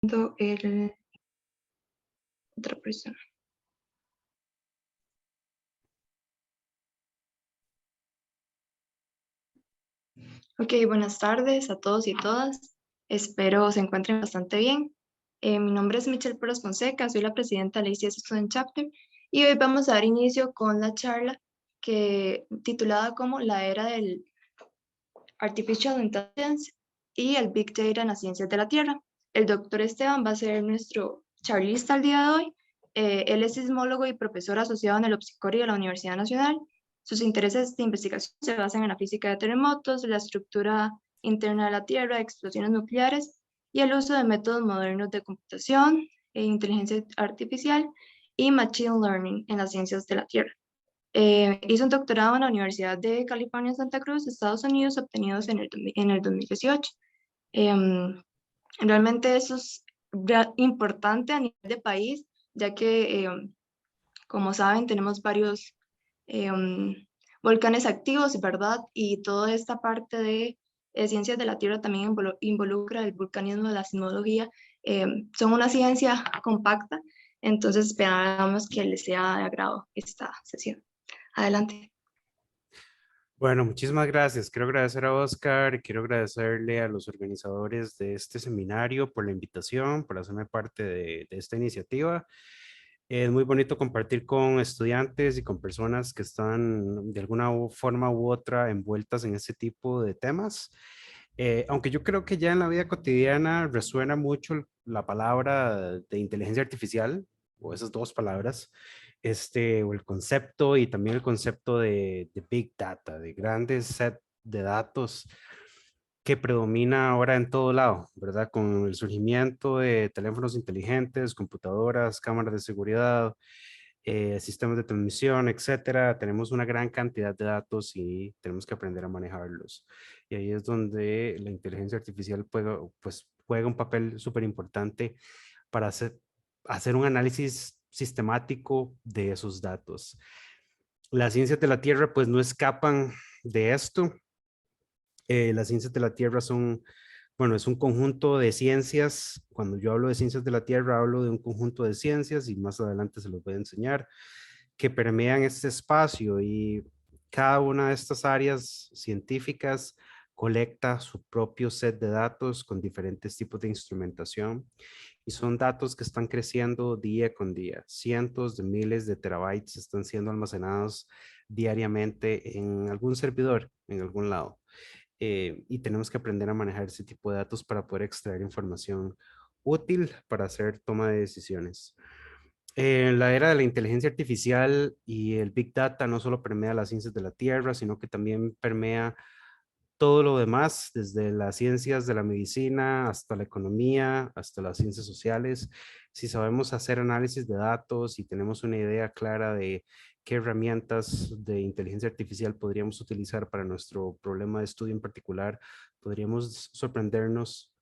El otra persona. Ok, buenas tardes a todos y todas. Espero se encuentren bastante bien. Mi nombre es Michelle Pérez Fonseca, soy la presidenta de la ICS Student Chapter y hoy vamos a dar inicio con la charla titulada como La era del Artificial Intelligence y el Big Data en las ciencias de la Tierra. El doctor Esteban va a ser nuestro charlista el día de hoy. Él es sismólogo y profesor asociado en el Observatorio de la Universidad Nacional. Sus intereses de investigación se basan en la física de terremotos, la estructura interna de la Tierra, explosiones nucleares y el uso de métodos modernos de computación, inteligencia artificial y machine learning en las ciencias de la Tierra. Hizo un doctorado en la Universidad de California en Santa Cruz, Estados Unidos, obtenidos en el 2018. Em, Realmente eso es importante a nivel de país, ya que, como saben, tenemos varios em, volcanes activos, ¿verdad? Y toda esta parte de ciencias de la Tierra también involucra el vulcanismo, la sismología. Son una ciencia compacta, entonces esperamos que les sea de agrado esta sesión. Adelante. Bueno, muchísimas gracias. Quiero agradecer a Oscar y quiero agradecerle a los organizadores de este seminario por la invitación, por hacerme parte de esta iniciativa. Es muy bonito compartir con estudiantes y con personas que están de alguna forma u otra envueltas en este tipo de temas. Aunque yo creo que ya en la vida cotidiana resuena mucho la palabra de inteligencia artificial, o esas dos palabras, o el concepto y también el concepto de Big Data, de grandes set de datos que predomina ahora en todo lado, ¿verdad? Con el surgimiento de teléfonos inteligentes, computadoras, cámaras de seguridad, sistemas de transmisión, etcétera. Tenemos una gran cantidad de datos y tenemos que aprender a manejarlos. Y ahí es donde la inteligencia artificial juega un papel súper importante para hacer un análisis sistemático de esos datos. Las ciencias de la Tierra pues no escapan de esto. Las ciencias de la Tierra son, bueno, es un conjunto de ciencias. Cuando yo hablo de ciencias de la Tierra, hablo de un conjunto de ciencias y más adelante se los voy a enseñar, que permean este espacio y cada una de estas áreas científicas colecta su propio set de datos con diferentes tipos de instrumentación y son datos que están creciendo día con día. Cientos de miles de terabytes están siendo almacenados diariamente en algún servidor, en algún lado. Y tenemos que aprender a manejar ese tipo de datos para poder extraer información útil para hacer toma de decisiones. La era de la inteligencia artificial y el Big Data no solo permea las ciencias de la Tierra, sino que también permea todo lo demás, desde las ciencias de la medicina hasta la economía, hasta las ciencias sociales. Si sabemos hacer análisis de datos y tenemos una idea clara de qué herramientas de inteligencia artificial podríamos utilizar para nuestro problema de estudio en particular, podríamos sorprendernos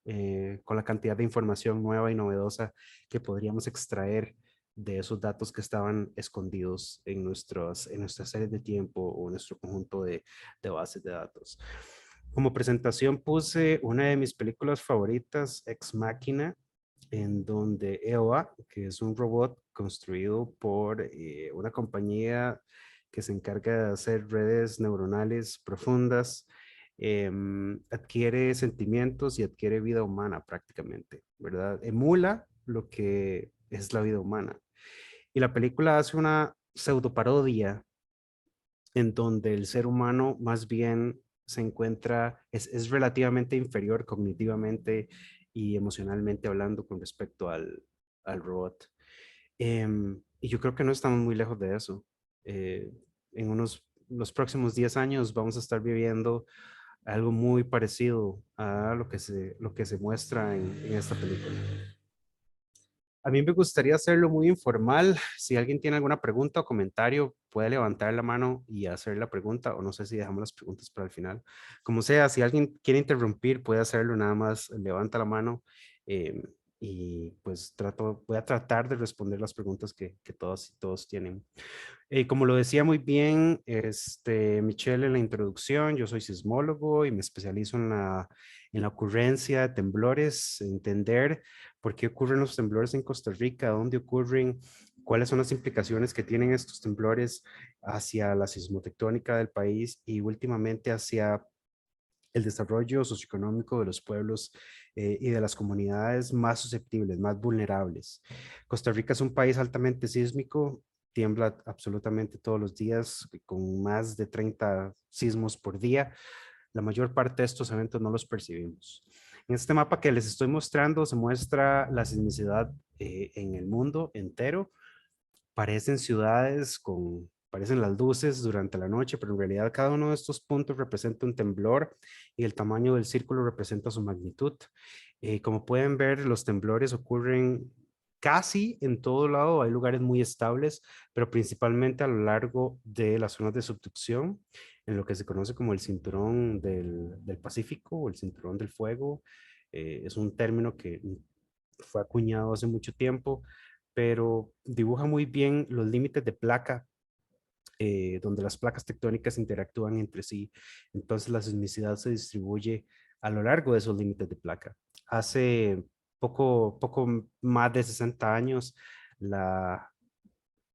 con la cantidad de información nueva y novedosa que podríamos extraer de esos datos que estaban escondidos en nuestras series de tiempo o en nuestro conjunto de bases de datos. Como presentación puse una de mis películas favoritas, Ex Machina, en donde EOA, que es un robot construido por una compañía que se encarga de hacer redes neuronales profundas, adquiere sentimientos y adquiere vida humana prácticamente, ¿verdad? Emula lo que es la vida humana. Y la película hace una pseudoparodia en donde el ser humano más bien se encuentra, es relativamente inferior cognitivamente y emocionalmente hablando con respecto al robot. Y yo creo que no estamos muy lejos de eso. Eh, en los próximos 10 años vamos a estar viviendo algo muy parecido a lo que se muestra en esta película. A mí me gustaría hacerlo muy informal. Si alguien tiene alguna pregunta o comentario, puede levantar la mano y hacer la pregunta, o no sé si dejamos las preguntas para el final. Como sea, si alguien quiere interrumpir, puede hacerlo, nada más levanta la mano. y pues voy a tratar de responder las preguntas que todas y todos tienen. Como lo decía muy bien Michelle en la introducción, yo soy sismólogo y me especializo en la ocurrencia de temblores, entender por qué ocurren los temblores en Costa Rica, dónde ocurren, cuáles son las implicaciones que tienen estos temblores hacia la sismotectónica del país y últimamente hacia el desarrollo socioeconómico de los pueblos y de las comunidades más susceptibles, más vulnerables. Costa Rica es un país altamente sísmico, tiembla absolutamente todos los días, con más de 30 sismos por día. La mayor parte de estos eventos no los percibimos. En este mapa que les estoy mostrando se muestra la sismicidad en el mundo entero. Parecen ciudades parecen las luces durante la noche, pero en realidad cada uno de estos puntos representa un temblor y el tamaño del círculo representa su magnitud. Como pueden ver, los temblores ocurren casi en todo lado, hay lugares muy estables, pero principalmente a lo largo de las zonas de subducción, en lo que se conoce como el cinturón del Pacífico o el cinturón del fuego. Es un término que fue acuñado hace mucho tiempo, pero dibuja muy bien los límites de placa, donde las placas tectónicas interactúan entre sí. Entonces la sismicidad se distribuye a lo largo de esos límites de placa. Hace poco más de 60 años, la,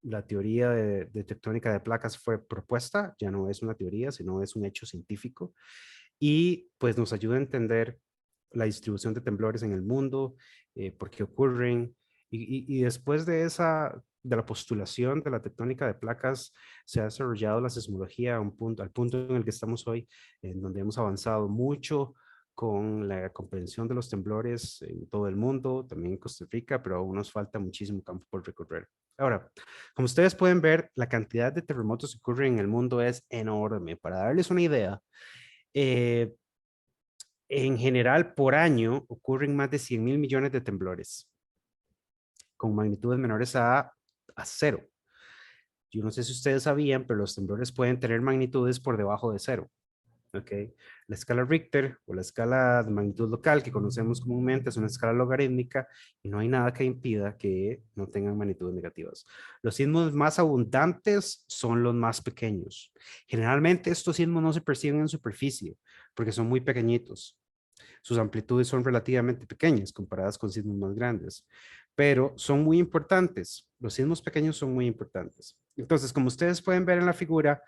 la teoría de tectónica de placas fue propuesta, ya no es una teoría, sino es un hecho científico, y pues nos ayuda a entender la distribución de temblores en el mundo, por qué ocurren, y después de la postulación de la tectónica de placas, se ha desarrollado la sismología al punto en el que estamos hoy, en donde hemos avanzado mucho con la comprensión de los temblores en todo el mundo, también en Costa Rica, pero aún nos falta muchísimo campo por recorrer. Ahora, como ustedes pueden ver, la cantidad de terremotos que ocurren en el mundo es enorme. Para darles una idea, eh, en general, por año ocurren más de 100.000 millones de temblores con magnitudes menores a cero. Yo no sé si ustedes sabían, pero los temblores pueden tener magnitudes por debajo de cero. ¿Okay? La escala Richter o la escala de magnitud local que conocemos comúnmente es una escala logarítmica y no hay nada que impida que no tengan magnitudes negativas. Los sismos más abundantes son los más pequeños. Generalmente estos sismos no se perciben en superficie porque son muy pequeñitos. Sus amplitudes son relativamente pequeñas comparadas con sismos más grandes, pero son muy importantes. Los sismos pequeños son muy importantes. Entonces, como ustedes pueden ver en la figura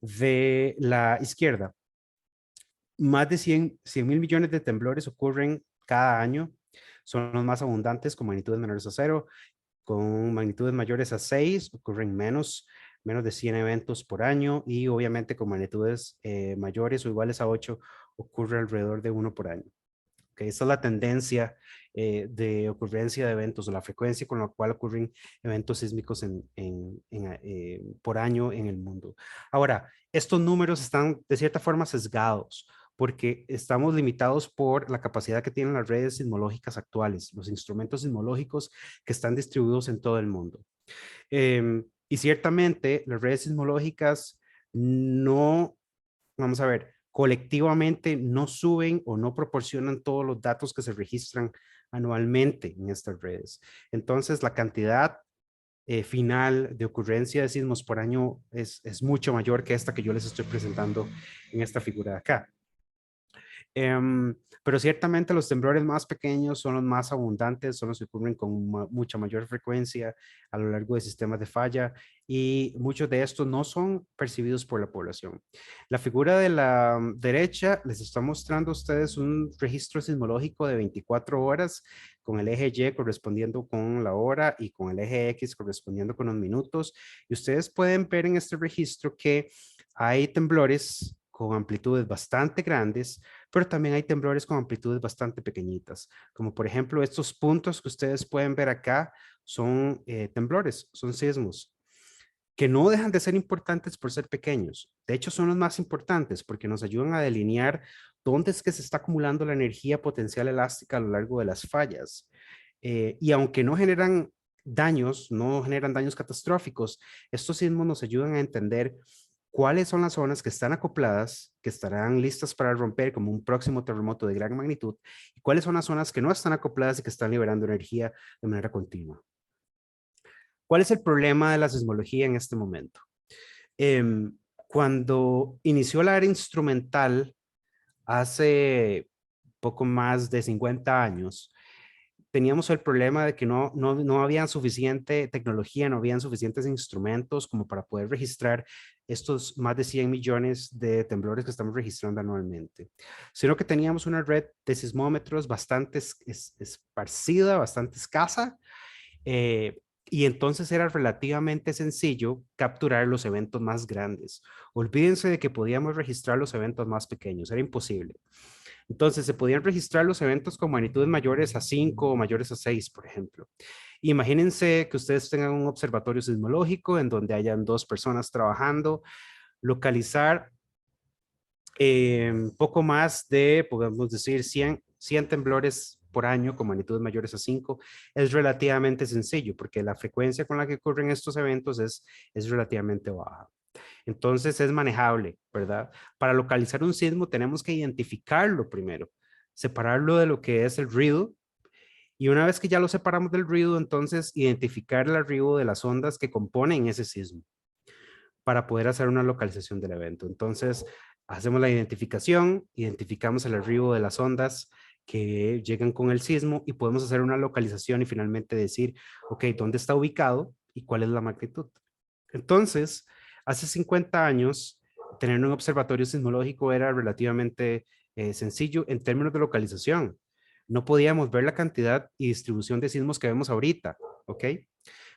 de la izquierda, más de 100.000 millones de temblores ocurren cada año. Son los más abundantes con magnitudes menores a cero. Con magnitudes mayores a 6 ocurren menos de 100 eventos por año y obviamente con magnitudes mayores o iguales a 8 ocurre alrededor de uno por año. Okay, esa es la tendencia de ocurrencia de eventos o la frecuencia con la cual ocurren eventos sísmicos por año en el mundo. Ahora, estos números están de cierta forma sesgados porque estamos limitados por la capacidad que tienen las redes sismológicas actuales, los instrumentos sismológicos que están distribuidos en todo el mundo. Y ciertamente las redes sismológicas no, vamos a ver, colectivamente no suben o no proporcionan todos los datos que se registran anualmente en estas redes. Entonces, la cantidad final de ocurrencia de sismos por año es mucho mayor que esta que yo les estoy presentando en esta figura de acá. Pero ciertamente los temblores más pequeños son los más abundantes, son los que ocurren con mucha mayor frecuencia a lo largo de sistemas de falla y muchos de estos no son percibidos por la población. La figura de la derecha les está mostrando a ustedes un registro sismológico de 24 horas con el eje Y correspondiendo con la hora y con el eje X correspondiendo con los minutos. Y ustedes pueden ver en este registro que hay temblores con amplitudes bastante grandes, pero también hay temblores con amplitudes bastante pequeñitas, como por ejemplo estos puntos que ustedes pueden ver acá son temblores, son sismos, que no dejan de ser importantes por ser pequeños. De hecho, son los más importantes porque nos ayudan a delinear dónde es que se está acumulando la energía potencial elástica a lo largo de las fallas. Y aunque no generan daños catastróficos, estos sismos nos ayudan a entender cuáles son las zonas que están acopladas, que estarán listas para romper como un próximo terremoto de gran magnitud, y cuáles son las zonas que no están acopladas y que están liberando energía de manera continua. ¿Cuál es el problema de la sismología en este momento? Cuando inició la era instrumental hace poco más de 50 años, teníamos el problema de que no había suficiente tecnología, no habían suficientes instrumentos como para poder registrar estos más de 100 millones de temblores que estamos registrando anualmente, sino que teníamos una red de sismómetros bastante esparcida, bastante escasa, y entonces era relativamente sencillo capturar los eventos más grandes. Olvídense de que podíamos registrar los eventos más pequeños, era imposible. Entonces se podían registrar los eventos con magnitudes mayores a 5 o mayores a 6, por ejemplo. Imagínense que ustedes tengan un observatorio sismológico en donde hayan 2 personas trabajando, localizar poco más de, podemos decir, 100 temblores por año con magnitudes mayores a 5 es relativamente sencillo porque la frecuencia con la que ocurren estos eventos es relativamente baja. Entonces es manejable, ¿verdad? Para localizar un sismo tenemos que identificarlo primero, separarlo de lo que es el ruido, y una vez que ya lo separamos del ruido, entonces identificar el arribo de las ondas que componen ese sismo para poder hacer una localización del evento. Entonces hacemos la identificación, identificamos el arribo de las ondas que llegan con el sismo y podemos hacer una localización y finalmente decir, ok, ¿dónde está ubicado y cuál es la magnitud? Entonces, hace 50 años, tener un observatorio sismológico era relativamente sencillo en términos de localización. No podíamos ver la cantidad y distribución de sismos que vemos ahorita, ¿ok?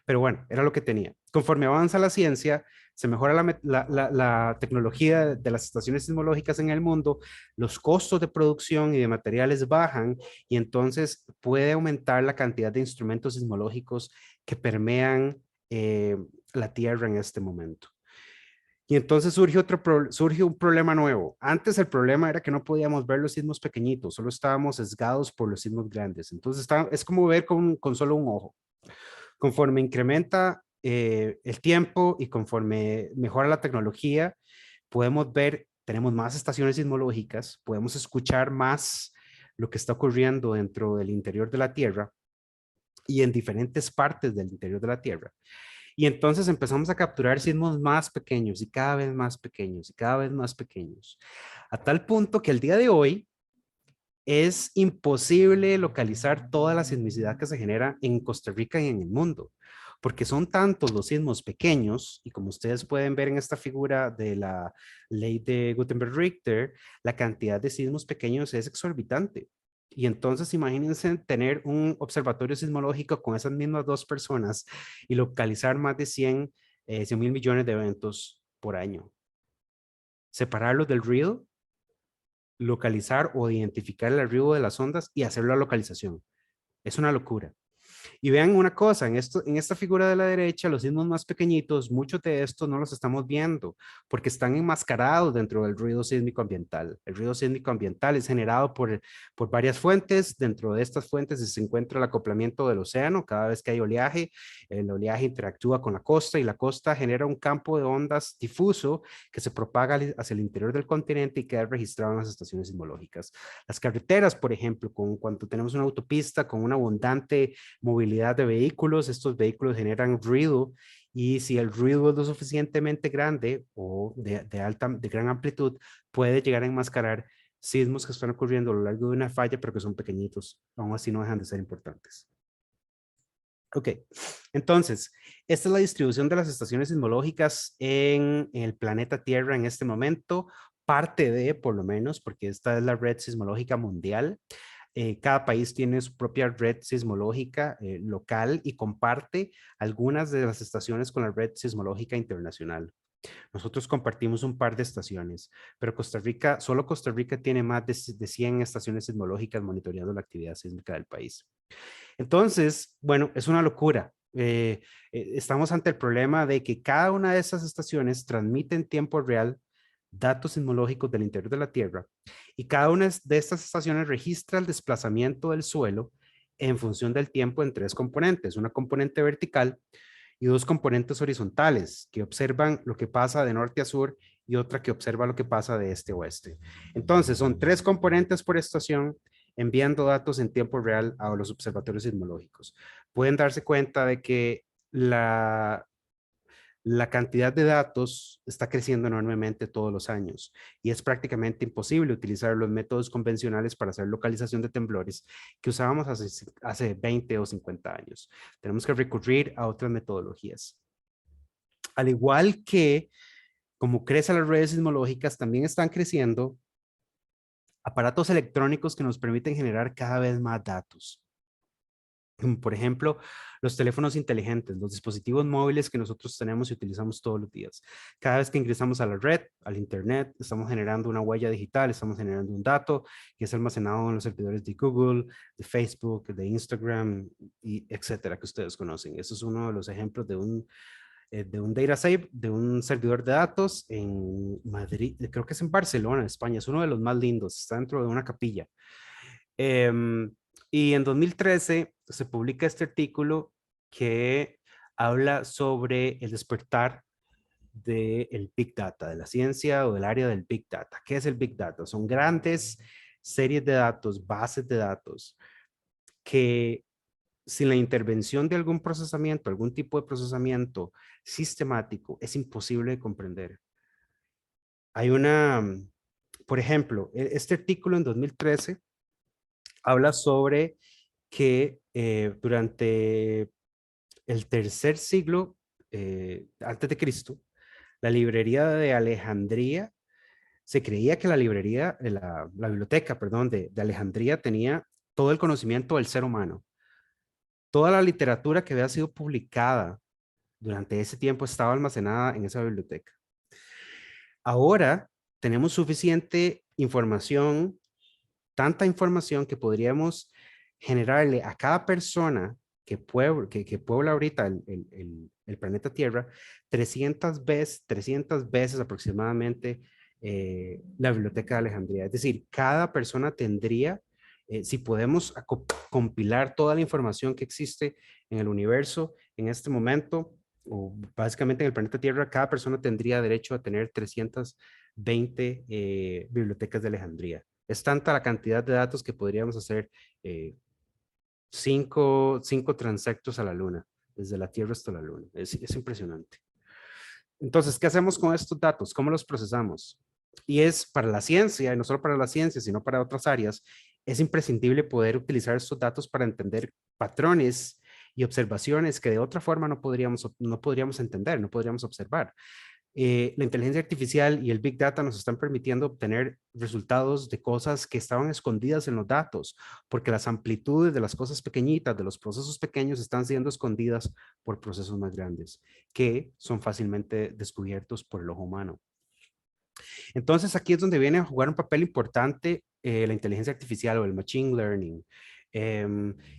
Pero bueno, era lo que tenía. Conforme avanza la ciencia, se mejora la tecnología de las estaciones sismológicas en el mundo, los costos de producción y de materiales bajan y entonces puede aumentar la cantidad de instrumentos sismológicos que permean la Tierra en este momento. Y entonces surge un problema nuevo. Antes el problema era que no podíamos ver los sismos pequeñitos, solo estábamos sesgados por los sismos grandes. Entonces es como ver con solo un ojo. Conforme incrementa el tiempo y conforme mejora la tecnología, podemos ver, tenemos más estaciones sismológicas, podemos escuchar más lo que está ocurriendo dentro del interior de la Tierra y en diferentes partes del interior de la Tierra. Y entonces empezamos a capturar sismos más pequeños y cada vez más pequeños y cada vez más pequeños, a tal punto que el día de hoy es imposible localizar toda la sismicidad que se genera en Costa Rica y en el mundo, porque son tantos los sismos pequeños, y como ustedes pueden ver en esta figura de la ley de Gutenberg-Richter, la cantidad de sismos pequeños es exorbitante. Y entonces imagínense tener un observatorio sismológico con esas mismas 2 personas y localizar más de 100 mil millones de eventos por año. Separarlos del ruido, localizar o identificar el arribo de las ondas y hacer la localización. Es una locura. Y vean una cosa, en esta figura de la derecha, los sismos más pequeñitos, muchos de estos no los estamos viendo porque están enmascarados dentro del ruido sísmico ambiental. El ruido sísmico ambiental es generado por varias fuentes. Dentro de estas fuentes se encuentra el acoplamiento del océano. Cada vez que hay oleaje, el oleaje interactúa con la costa y la costa genera un campo de ondas difuso que se propaga hacia el interior del continente y queda registrado en las estaciones sismológicas. Las carreteras, por ejemplo, cuando tenemos una autopista con una abundante movilidad de vehículos, estos vehículos generan ruido y si el ruido es lo suficientemente grande o de gran amplitud, puede llegar a enmascarar sismos que están ocurriendo a lo largo de una falla, pero que son pequeñitos, aún así no dejan de ser importantes. Ok, entonces, esta es la distribución de las estaciones sismológicas en el planeta Tierra en este momento, parte de, por lo menos, porque esta es la red sismológica mundial. Cada país tiene su propia red sismológica local y comparte algunas de las estaciones con la red sismológica internacional. Nosotros compartimos un par de estaciones, pero solo Costa Rica tiene más de 100 estaciones sismológicas monitoreando la actividad sísmica del país. Entonces, bueno, es una locura. Estamos ante el problema de que cada una de esas estaciones transmite en tiempo real datos sismológicos del interior de la Tierra y cada una de estas estaciones registra el desplazamiento del suelo en función del tiempo en 3 componentes, una componente vertical y dos componentes horizontales que observan lo que pasa de norte a sur y otra que observa lo que pasa de este a oeste. Entonces, son tres componentes por estación enviando datos en tiempo real a los observatorios sismológicos. Pueden darse cuenta de que la cantidad de datos está creciendo enormemente todos los años y es prácticamente imposible utilizar los métodos convencionales para hacer localización de temblores que usábamos hace 20 o 50 años. Tenemos que recurrir a otras metodologías. Al igual que como crecen las redes sismológicas, también están creciendo aparatos electrónicos que nos permiten generar cada vez más datos. Como por ejemplo, los teléfonos inteligentes, los dispositivos móviles que nosotros tenemos y utilizamos todos los días. Cada vez que ingresamos a la red, al internet, estamos generando una huella digital, estamos generando un dato que es almacenado en los servidores de Google, de Facebook, de Instagram, y etcétera, que ustedes conocen. Eso es uno de los ejemplos de un data save, de un servidor de datos en Madrid, creo que es en Barcelona, España. Es uno de los más lindos, está dentro de una capilla. Y en 2013 se publica este artículo que habla sobre el despertar del Big Data, de la ciencia o del área del Big Data. ¿Qué es el Big Data? Son grandes series de datos, bases de datos, que sin la intervención de algún procesamiento, algún tipo de procesamiento sistemático, es imposible de comprender. Hay por ejemplo, este artículo en 2013 habla sobre que durante el tercer siglo antes de Cristo, la librería de Alejandría, se creía que la librería, la biblioteca, perdón, de Alejandría tenía todo el conocimiento del ser humano. Toda la literatura que había sido publicada durante ese tiempo estaba almacenada en esa biblioteca. Ahora tenemos suficiente información, tanta información que podríamos generarle a cada persona que puebla ahorita el planeta Tierra 300 veces aproximadamente la biblioteca de Alejandría. Es decir, cada persona tendría, si podemos compilar toda la información que existe en el universo en este momento, o básicamente en el planeta Tierra, cada persona tendría derecho a tener 320 bibliotecas de Alejandría. Es tanta la cantidad de datos que podríamos hacer eh, cinco transectos a la Luna, desde la Tierra hasta la Luna. Es impresionante. Entonces, ¿qué hacemos con estos datos? ¿Cómo los procesamos? Y es para la ciencia, y no solo para la ciencia, sino para otras áreas, es imprescindible poder utilizar estos datos para entender patrones y observaciones que de otra forma no podríamos entender, no podríamos observar. La inteligencia artificial y el Big Data nos están permitiendo obtener resultados de cosas que estaban escondidas en los datos, porque las amplitudes de las cosas pequeñitas, de los procesos pequeños, están siendo escondidas por procesos más grandes, que son fácilmente descubiertos por el ojo humano. Entonces, aquí es donde viene a jugar un papel importante la inteligencia artificial o el machine learning.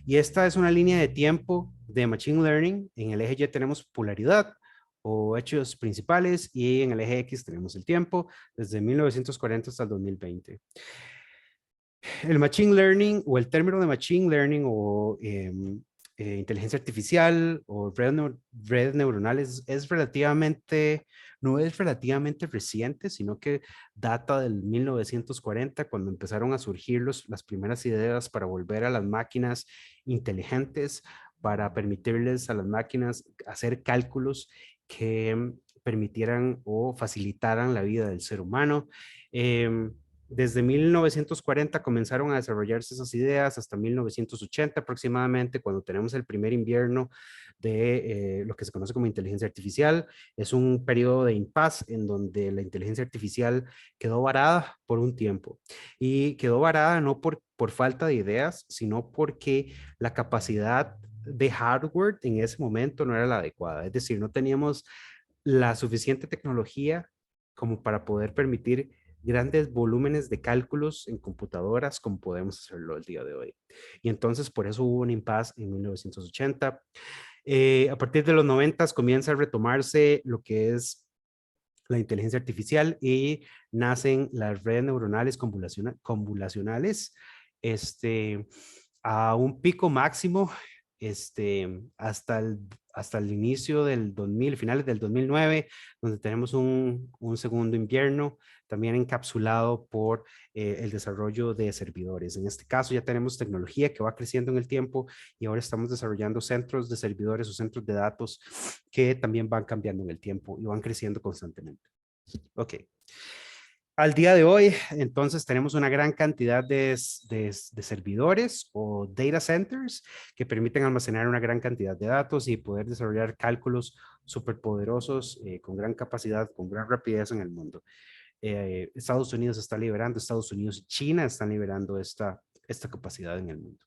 Y esta es una línea de tiempo de machine learning. En el eje Y tenemos polaridad o hechos principales y en el eje X tenemos el tiempo desde 1940 hasta el 2020. El machine learning o el término de machine learning o inteligencia artificial o redes neuronales no es relativamente reciente, sino que data del 1940, cuando empezaron a surgir las primeras ideas para volver a las máquinas inteligentes, para permitirles a las máquinas hacer cálculos que permitieran o facilitaran la vida del ser humano. Desde 1940 comenzaron a desarrollarse esas ideas hasta 1980 aproximadamente, cuando tenemos el primer invierno de lo que se conoce como inteligencia artificial. Es un periodo de impas en donde la inteligencia artificial quedó varada por un tiempo. Y quedó varada no por falta de ideas, sino porque la capacidad de hardware en ese momento no era la adecuada. Es decir, no teníamos la suficiente tecnología como para poder permitir grandes volúmenes de cálculos en computadoras como podemos hacerlo el día de hoy. Y entonces por eso hubo un impasse en 1980. A partir de los 90 comienza a retomarse lo que es la inteligencia artificial y nacen las redes neuronales convolucionales a un pico máximo hasta el inicio del 2000, finales del 2009, donde tenemos un segundo invierno, también encapsulado por el desarrollo de servidores. En este caso ya tenemos tecnología que va creciendo en el tiempo y ahora estamos desarrollando centros de servidores o centros de datos que también van cambiando en el tiempo y van creciendo constantemente. Ok. Al día de hoy, entonces, tenemos una gran cantidad de servidores o data centers que permiten almacenar una gran cantidad de datos y poder desarrollar cálculos superpoderosos con gran capacidad, con gran rapidez en el mundo. Estados Unidos está liberando, Estados Unidos y China están liberando esta capacidad en el mundo.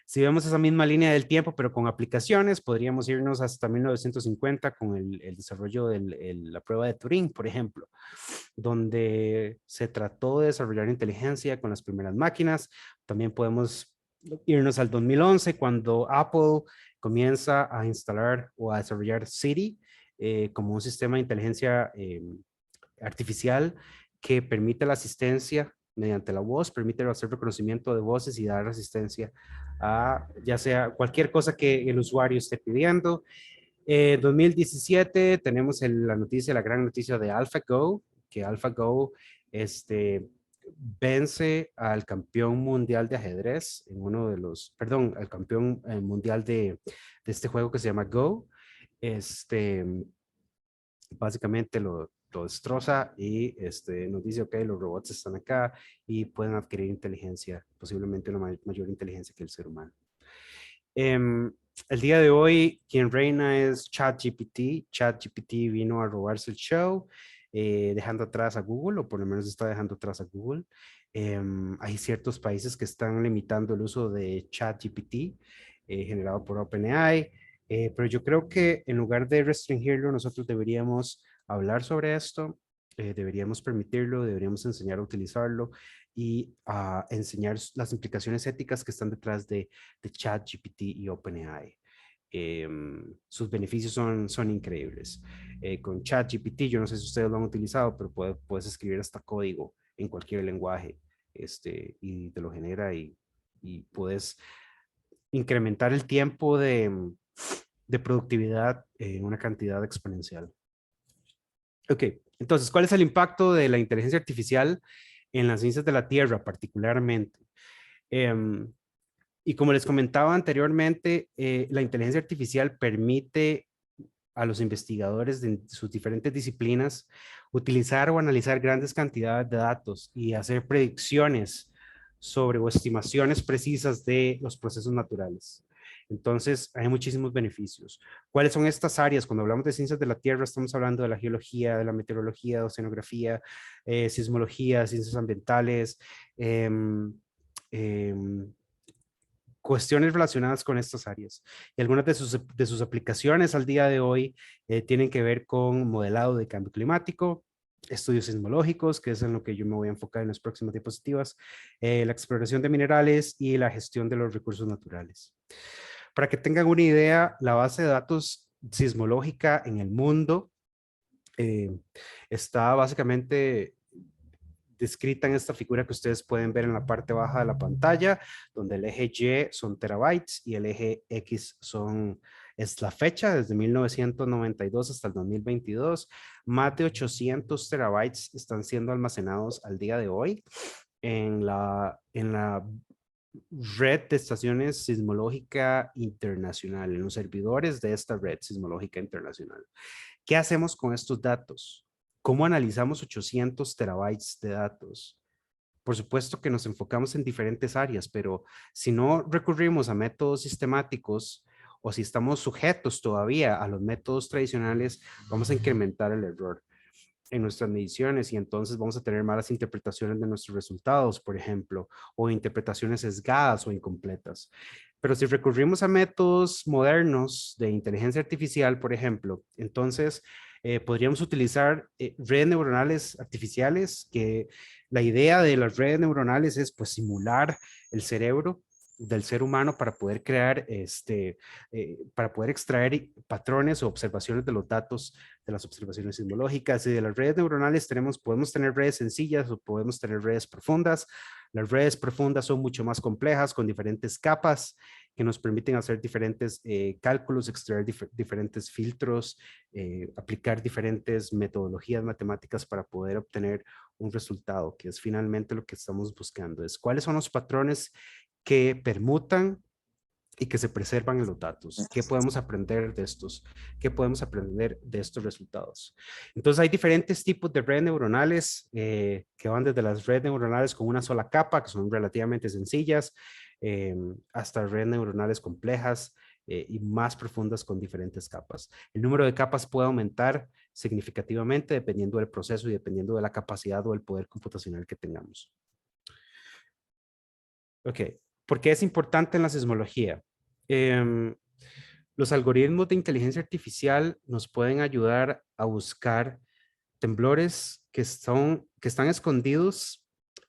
Si vemos esa misma línea del tiempo, pero con aplicaciones, podríamos irnos hasta 1950 con el desarrollo de la prueba de Turing, por ejemplo, donde se trató de desarrollar inteligencia con las primeras máquinas. También podemos irnos al 2011, cuando Apple comienza a instalar o a desarrollar Siri como un sistema de inteligencia artificial que permite la asistencia mediante la voz, permite hacer reconocimiento de voces y dar asistencia a ya sea cualquier cosa que el usuario esté pidiendo. En 2017 tenemos la noticia, la gran noticia de AlphaGo, que AlphaGo vence al campeón mundial de ajedrez en uno de los, perdón, al campeón mundial de este juego que se llama Go. Básicamente lo destroza y nos dice, ok, los robots están acá y pueden adquirir inteligencia, posiblemente una mayor inteligencia que el ser humano. El día de hoy, quien reina es ChatGPT. ChatGPT vino a robarse el show, dejando atrás a Google, o por lo menos está dejando atrás a Google. Hay ciertos países que están limitando el uso de ChatGPT, generado por OpenAI, pero yo creo que en lugar de restringirlo, nosotros deberíamos hablar sobre esto, deberíamos permitirlo, deberíamos enseñar a utilizarlo y a enseñar las implicaciones éticas que están detrás de ChatGPT y OpenAI. Sus beneficios son increíbles. Con ChatGPT, yo no sé si ustedes lo han utilizado, pero puedes escribir hasta código en cualquier lenguaje y te lo genera y puedes incrementar el tiempo de productividad en una cantidad exponencial. Ok, entonces, ¿cuál es el impacto de la inteligencia artificial en las ciencias de la Tierra particularmente? Y como les comentaba anteriormente, la inteligencia artificial permite a los investigadores de sus diferentes disciplinas utilizar o analizar grandes cantidades de datos y hacer predicciones sobre o estimaciones precisas de los procesos naturales. Entonces, hay muchísimos beneficios. ¿Cuáles son estas áreas? Cuando hablamos de ciencias de la Tierra, estamos hablando de la geología, de la meteorología, oceanografía, sismología, ciencias ambientales, cuestiones relacionadas con estas áreas. Y algunas de sus aplicaciones al día de hoy tienen que ver con modelado de cambio climático, estudios sismológicos, que es en lo que yo me voy a enfocar en las próximas diapositivas, la exploración de minerales y la gestión de los recursos naturales. Para que tengan una idea, la base de datos sismológica en el mundo está básicamente descrita en esta figura que ustedes pueden ver en la parte baja de la pantalla, donde el eje Y son terabytes y el eje X es la fecha, desde 1992 hasta el 2022. Más de 800 terabytes están siendo almacenados al día de hoy en la red de estaciones sismológica internacional, en los servidores de esta red sismológica internacional. ¿Qué hacemos con estos datos? ¿Cómo analizamos 800 terabytes de datos? Por supuesto que nos enfocamos en diferentes áreas, pero si no recurrimos a métodos sistemáticos o si estamos sujetos todavía a los métodos tradicionales, vamos a incrementar el error en nuestras mediciones y entonces vamos a tener malas interpretaciones de nuestros resultados, por ejemplo, o interpretaciones sesgadas o incompletas. Pero si recurrimos a métodos modernos de inteligencia artificial, por ejemplo, entonces podríamos utilizar redes neuronales artificiales, que la idea de las redes neuronales es pues simular el cerebro del ser humano para poder crear, para poder extraer patrones o observaciones de los datos de las observaciones sismológicas. Y de las redes neuronales podemos tener redes sencillas o podemos tener redes profundas. Las redes profundas son mucho más complejas con diferentes capas que nos permiten hacer diferentes cálculos, extraer diferentes filtros, aplicar diferentes metodologías matemáticas para poder obtener un resultado, que es finalmente lo que estamos buscando. Es cuáles son los patrones que permutan y que se preservan en los datos. ¿Qué podemos aprender de estos? ¿Qué podemos aprender de estos resultados? Entonces hay diferentes tipos de redes neuronales que van desde las redes neuronales con una sola capa, que son relativamente sencillas, hasta redes neuronales complejas y más profundas con diferentes capas. El número de capas puede aumentar significativamente dependiendo del proceso y dependiendo de la capacidad o el poder computacional que tengamos. Ok, ¿por qué es importante en la sismología? Los algoritmos de inteligencia artificial nos pueden ayudar a buscar temblores que están escondidos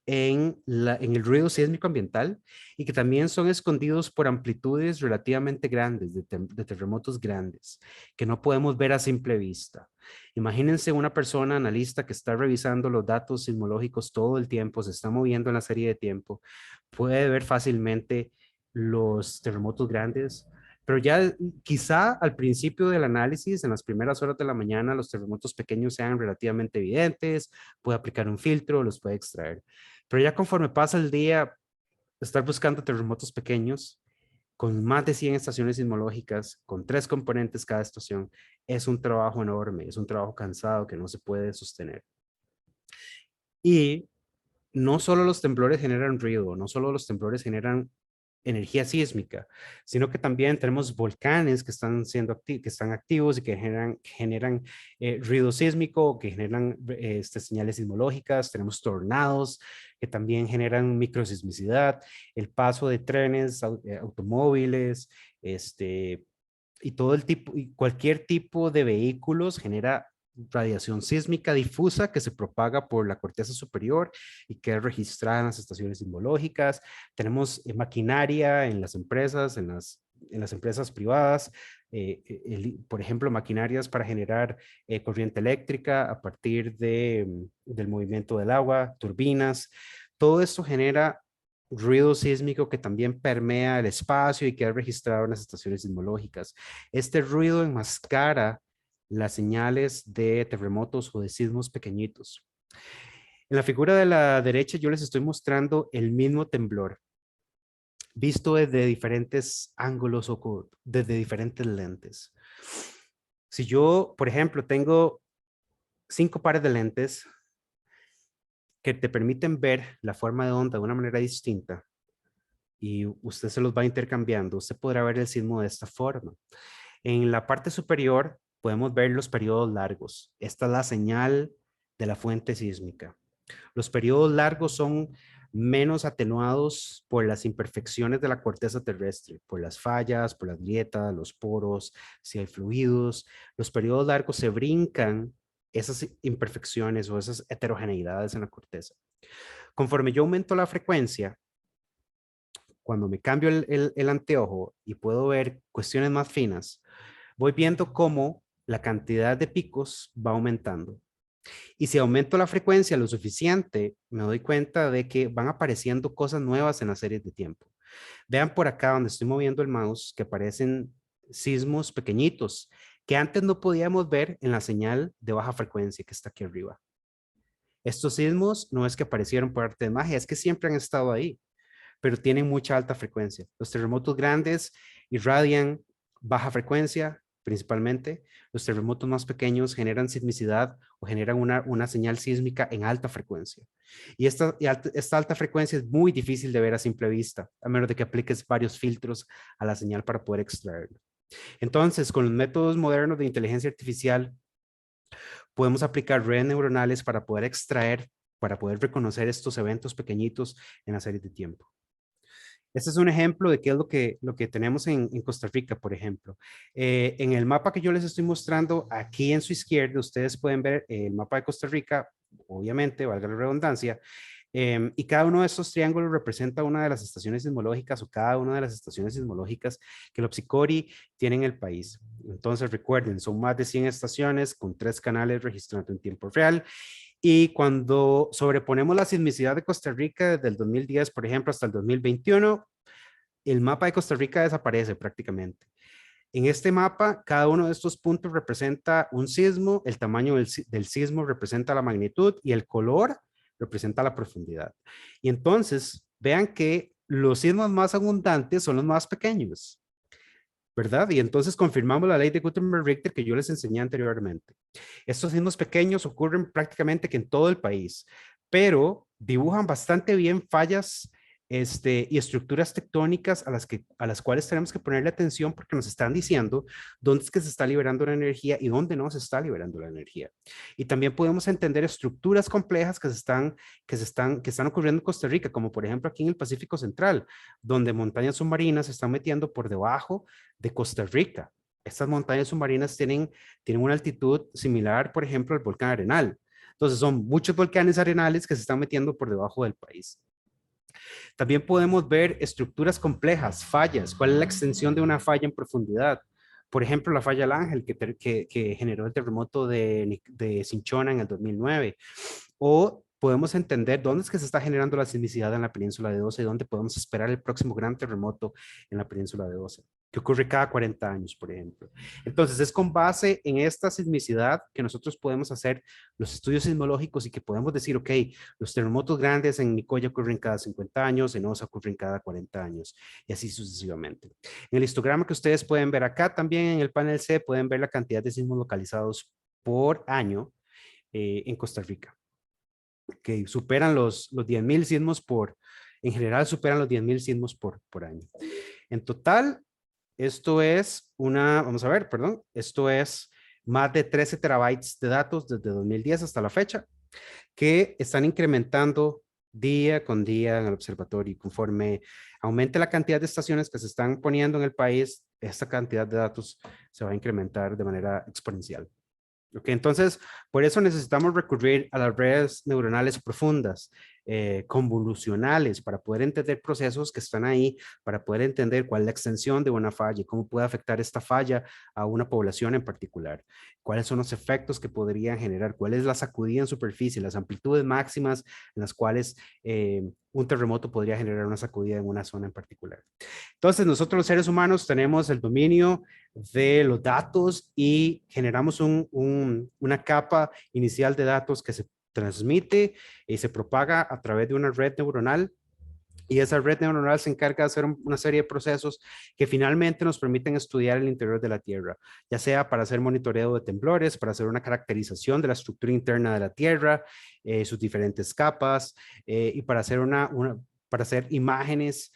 en el ruido sísmico ambiental y que también son escondidos por amplitudes relativamente grandes, de terremotos grandes, que no podemos ver a simple vista. Imagínense una persona analista que está revisando los datos sismológicos todo el tiempo, se está moviendo en la serie de tiempo, puede ver fácilmente los terremotos grandes, pero ya quizá al principio del análisis, en las primeras horas de la mañana, los terremotos pequeños sean relativamente evidentes, puede aplicar un filtro, los puede extraer. Pero ya conforme pasa el día, estar buscando terremotos pequeños con más de 100 estaciones sismológicas, con 3 componentes cada estación, es un trabajo enorme, es un trabajo cansado que no se puede sostener. Y no solo los temblores generan ruido, no solo los temblores generan energía sísmica, sino que también tenemos volcanes que están que están activos y que generan ruido sísmico, que generan señales sismológicas, tenemos tornados que también generan microsismicidad, el paso de trenes, automóviles, y todo el tipo, y cualquier tipo de vehículos genera radiación sísmica difusa que se propaga por la corteza superior y queda registrada en las estaciones sismológicas. Tenemos maquinaria en las empresas, en las empresas privadas, por ejemplo, maquinarias para generar corriente eléctrica a partir del movimiento del agua, turbinas. Todo esto genera ruido sísmico que también permea el espacio y queda registrado en las estaciones sismológicas. Este ruido enmascara las señales de terremotos o de sismos pequeñitos. En la figura de la derecha yo les estoy mostrando el mismo temblor, visto desde diferentes ángulos o desde diferentes lentes. Si yo, por ejemplo, tengo 5 pares de lentes que te permiten ver la forma de onda de una manera distinta y usted se los va intercambiando, usted podrá ver el sismo de esta forma. En la parte superior podemos ver los periodos largos. Esta es la señal de la fuente sísmica. Los periodos largos son menos atenuados por las imperfecciones de la corteza terrestre, por las fallas, por las grietas, los poros, si hay fluidos. Los periodos largos se brincan esas imperfecciones o esas heterogeneidades en la corteza. Conforme yo aumento la frecuencia, cuando me cambio el anteojo y puedo ver cuestiones más finas, voy viendo cómo la cantidad de picos va aumentando. Y si aumento la frecuencia lo suficiente, me doy cuenta de que van apareciendo cosas nuevas en las series de tiempo. Vean por acá donde estoy moviendo el mouse que aparecen sismos pequeñitos que antes no podíamos ver en la señal de baja frecuencia que está aquí arriba. Estos sismos no es que aparecieron por arte de magia, es que siempre han estado ahí, pero tienen mucha alta frecuencia. Los terremotos grandes irradian baja frecuencia principalmente. Los terremotos más pequeños generan sismicidad o generan una señal sísmica en alta frecuencia. Y esta alta frecuencia es muy difícil de ver a simple vista, a menos de que apliques varios filtros a la señal para poder extraerlo. Entonces, con los métodos modernos de inteligencia artificial, podemos aplicar redes neuronales para poder extraer, para poder reconocer estos eventos pequeñitos en la serie de tiempo. Este es un ejemplo de qué es lo que tenemos en Costa Rica, por ejemplo. En el mapa que yo les estoy mostrando, aquí en su izquierda, ustedes pueden ver el mapa de Costa Rica, obviamente, valga la redundancia, y cada uno de estos triángulos representa una de las estaciones sismológicas o cada una de las estaciones sismológicas que el Opsicori tiene en el país. Entonces, recuerden, son más de 100 estaciones con 3 canales registrando en tiempo real. Y cuando sobreponemos la sismicidad de Costa Rica desde el 2010, por ejemplo, hasta el 2021, el mapa de Costa Rica desaparece prácticamente. En este mapa, cada uno de estos puntos representa un sismo, el tamaño del sismo representa la magnitud y el color representa la profundidad. Y entonces, vean que los sismos más abundantes son los más pequeños, ¿verdad? Y entonces confirmamos la ley de Gutenberg-Richter que yo les enseñé anteriormente. Estos sismos pequeños ocurren prácticamente que en todo el país, pero dibujan bastante bien fallas y estructuras tectónicas a las cuales tenemos que ponerle atención porque nos están diciendo dónde es que se está liberando la energía y dónde no se está liberando la energía. Y también podemos entender estructuras complejas que están ocurriendo en Costa Rica, como por ejemplo aquí en el Pacífico Central, donde montañas submarinas se están metiendo por debajo de Costa Rica. Estas montañas submarinas tienen una altitud similar, por ejemplo, al volcán Arenal. Entonces, son muchos volcanes arenales que se están metiendo por debajo del país. También podemos ver estructuras complejas, fallas. ¿Cuál es la extensión de una falla en profundidad? Por ejemplo, la falla del Ángel que generó el terremoto de Cinchona en el 2009. O podemos entender dónde es que se está generando la sismicidad en la península de Osa y dónde podemos esperar el próximo gran terremoto en la península de Osa, que ocurre cada 40 años, por ejemplo. Entonces, es con base en esta sismicidad que nosotros podemos hacer los estudios sismológicos y que podemos decir, ok, los terremotos grandes en Nicoya ocurren cada 50 años, en Osa ocurren cada 40 años, y así sucesivamente. En el histograma que ustedes pueden ver acá, también en el panel C, pueden ver la cantidad de sismos localizados por año en Costa Rica, que superan los 10.000 sismos en general superan los 10.000 sismos por año. En total, vamos a ver, perdón, esto es más de 13 terabytes de datos desde 2010 hasta la fecha, que están incrementando día con día en el observatorio. Y conforme aumente la cantidad de estaciones que se están poniendo en el país, esta cantidad de datos se va a incrementar de manera exponencial. Okay, entonces, por eso necesitamos recurrir a las redes neuronales profundas, convolucionales, para poder entender procesos que están ahí, para poder entender cuál es la extensión de una falla, cómo puede afectar esta falla a una población en particular, cuáles son los efectos que podrían generar, cuál es la sacudida en superficie, las amplitudes máximas en las cuales un terremoto podría generar una sacudida en una zona en particular. Entonces, nosotros los seres humanos tenemos el dominio de los datos y generamos una capa inicial de datos que se transmite y se propaga a través de una red neuronal. Y esa red neuronal se encarga de hacer una serie de procesos que finalmente nos permiten estudiar el interior de la Tierra, ya sea para hacer monitoreo de temblores, para hacer una caracterización de la estructura interna de la Tierra, sus diferentes capas, y para hacer imágenes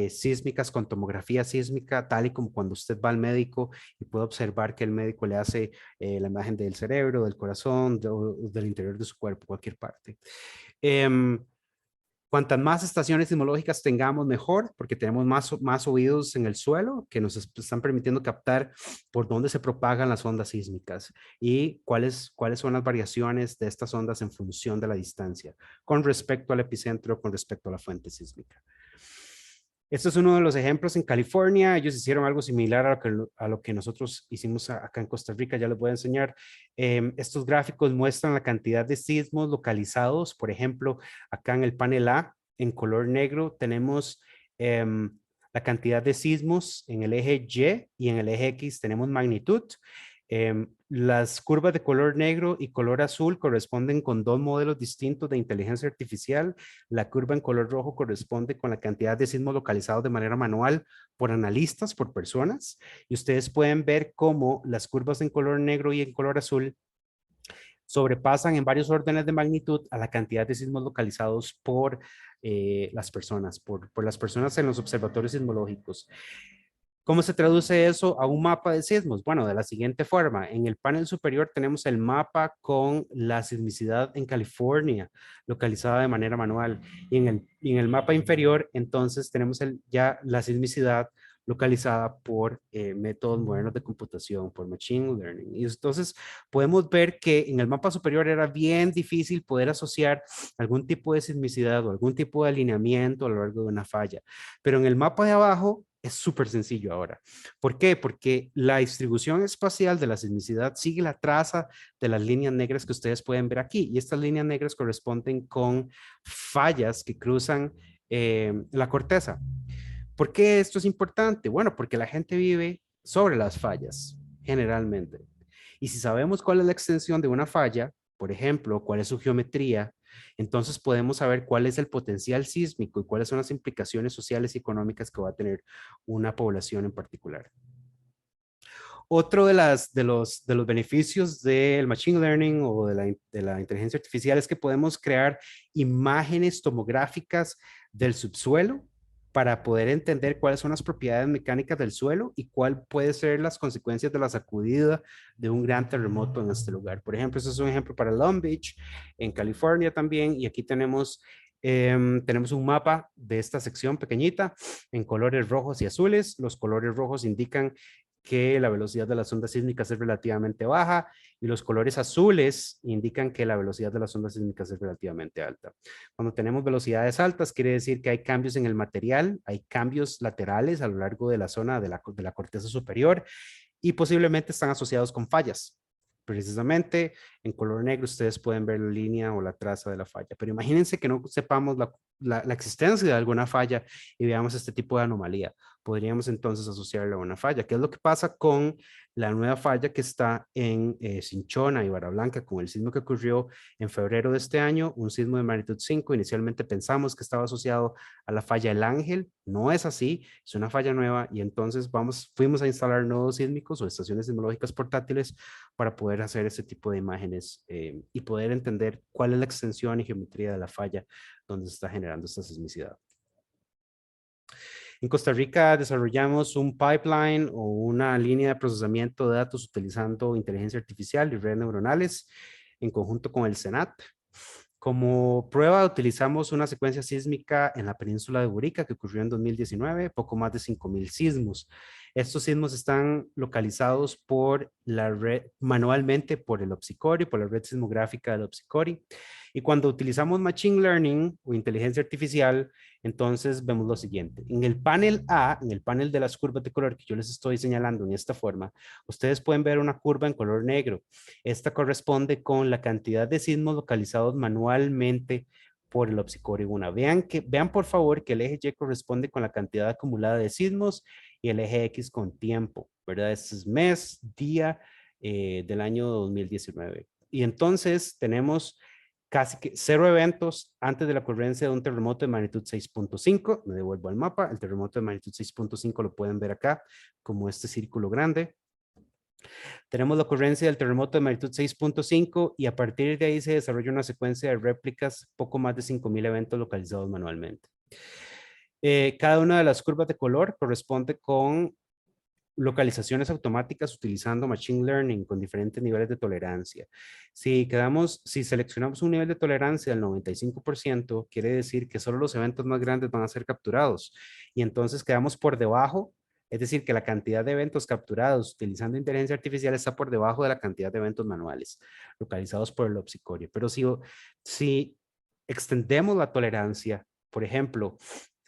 sísmicas con tomografía sísmica, tal y como cuando usted va al médico y puede observar que el médico le hace la imagen del cerebro, del corazón, del interior de su cuerpo, cualquier parte. Cuantas más estaciones sismológicas tengamos, mejor, porque tenemos más oídos en el suelo que nos están permitiendo captar por dónde se propagan las ondas sísmicas y cuáles son las variaciones de estas ondas en función de la distancia con respecto al epicentro, con respecto a la fuente sísmica. Esto es uno de los ejemplos en California. Ellos hicieron algo similar a lo que nosotros hicimos acá en Costa Rica. Ya les voy a enseñar. Estos gráficos muestran la cantidad de sismos localizados. Por ejemplo, acá en el panel A, en color negro, tenemos la cantidad de sismos en el eje Y y en el eje X tenemos magnitud. Las curvas de color negro y color azul corresponden con dos modelos distintos de inteligencia artificial. La curva en color rojo corresponde con la cantidad de sismos localizados de manera manual por analistas, por personas. Y ustedes pueden ver cómo las curvas en color negro y en color azul sobrepasan en varios órdenes de magnitud a la cantidad de sismos localizados por las personas, por las personas en los observatorios sismológicos. ¿Cómo se traduce eso a un mapa de sismos? Bueno, de la siguiente forma. En el panel superior tenemos el mapa con la sismicidad en California, localizada de manera manual. Y en el mapa inferior, entonces, tenemos ya la sismicidad localizada por métodos modernos de computación, por Machine Learning. Y entonces podemos ver que en el mapa superior era bien difícil poder asociar algún tipo de sismicidad o algún tipo de alineamiento a lo largo de una falla. Pero en el mapa de abajo, es súper sencillo ahora. ¿Por qué? Porque la distribución espacial de la sismicidad sigue la traza de las líneas negras que ustedes pueden ver aquí. Y estas líneas negras corresponden con fallas que cruzan la corteza. ¿Por qué esto es importante? Bueno, porque la gente vive sobre las fallas, generalmente. Y si sabemos cuál es la extensión de una falla, por ejemplo, cuál es su geometría, entonces podemos saber cuál es el potencial sísmico y cuáles son las implicaciones sociales y económicas que va a tener una población en particular. Otro de los beneficios del Machine Learning o de la inteligencia artificial es que podemos crear imágenes tomográficas del subsuelo para poder entender cuáles son las propiedades mecánicas del suelo y cuál puede ser las consecuencias de la sacudida de un gran terremoto en este lugar. Por ejemplo, este es un ejemplo para Long Beach, en California también, y aquí tenemos un mapa de esta sección pequeñita en colores rojos y azules. Los colores rojos indican que la velocidad de las ondas sísmicas es relativamente baja y los colores azules indican que la velocidad de las ondas sísmicas es relativamente alta. Cuando tenemos velocidades altas, quiere decir que hay cambios en el material, hay cambios laterales a lo largo de la zona de la corteza superior y posiblemente están asociados con fallas. Precisamente en color negro ustedes pueden ver la línea o la traza de la falla, pero imagínense que no sepamos la existencia de alguna falla y veamos este tipo de anomalía. Podríamos entonces asociarla a una falla. ¿Qué es lo que pasa con la nueva falla que está en Cinchona y Barra Blanca con el sismo que ocurrió en febrero de este año? Un sismo de magnitud 5. Inicialmente pensamos que estaba asociado a la falla El Ángel. No es así, es una falla nueva y entonces fuimos a instalar nodos sísmicos o estaciones sismológicas portátiles para poder hacer ese tipo de imágenes y poder entender cuál es la extensión y geometría de la falla donde se está generando esta sismicidad. En Costa Rica desarrollamos un pipeline o una línea de procesamiento de datos utilizando inteligencia artificial y redes neuronales en conjunto con el SENAT. Como prueba utilizamos una secuencia sísmica en la península de Burica que ocurrió en 2019, poco más de 5,000 sismos. Estos sismos están localizados por la red manualmente por el OPSICORI, por la red sismográfica del OPSICORI. Y cuando utilizamos Machine Learning o inteligencia artificial, entonces vemos lo siguiente. En el panel A, en el panel de las curvas de color que yo les estoy señalando en esta forma, ustedes pueden ver una curva en color negro. Esta corresponde con la cantidad de sismos localizados manualmente por el OPSICORI 1. Vean por favor que el eje Y corresponde con la cantidad acumulada de sismos y el eje X con tiempo, ¿verdad? Este es mes, día del año 2019. Y entonces tenemos casi que 0 eventos antes de la ocurrencia de un terremoto de magnitud 6.5. Me devuelvo al mapa. El terremoto de magnitud 6.5 lo pueden ver acá como este círculo grande. Tenemos la ocurrencia del terremoto de magnitud 6.5 y a partir de ahí se desarrolla una secuencia de réplicas, poco más de 5,000 eventos localizados manualmente. Cada una de las curvas de color corresponde con localizaciones automáticas utilizando Machine Learning con diferentes niveles de tolerancia. Si seleccionamos un nivel de tolerancia del 95%, quiere decir que solo los eventos más grandes van a ser capturados y entonces quedamos por debajo, es decir, que la cantidad de eventos capturados utilizando inteligencia artificial está por debajo de la cantidad de eventos manuales localizados por el OPSICORI. Pero si extendemos la tolerancia, por ejemplo,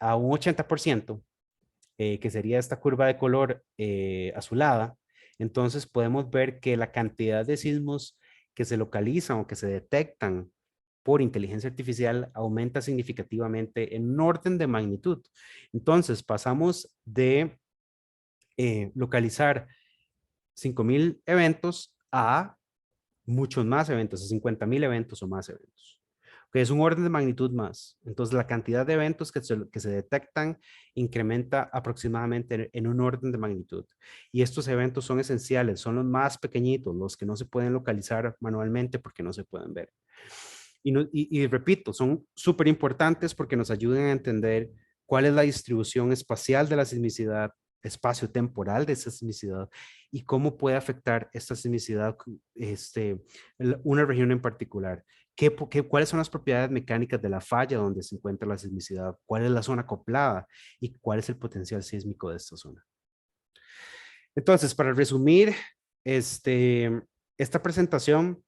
a un 80%, que sería esta curva de color azulada, entonces podemos ver que la cantidad de sismos que se localizan o que se detectan por inteligencia artificial aumenta significativamente en un orden de magnitud. Entonces pasamos de localizar 5,000 eventos a muchos más eventos, a 50,000 eventos o más eventos, que es un orden de magnitud más. Entonces, la cantidad de eventos que se detectan incrementa aproximadamente en un orden de magnitud. Y estos eventos son esenciales, son los más pequeñitos, los que no se pueden localizar manualmente porque no se pueden ver. Y repito, son súper importantes porque nos ayudan a entender cuál es la distribución espacial de la sismicidad, espacio-temporal de esa sismicidad y cómo puede afectar esta sismicidad una región en particular. ¿Cuáles son las propiedades mecánicas de la falla donde se encuentra la sismicidad? ¿Cuál es la zona acoplada? ¿Y cuál es el potencial sísmico de esta zona? Entonces, para resumir esta presentación,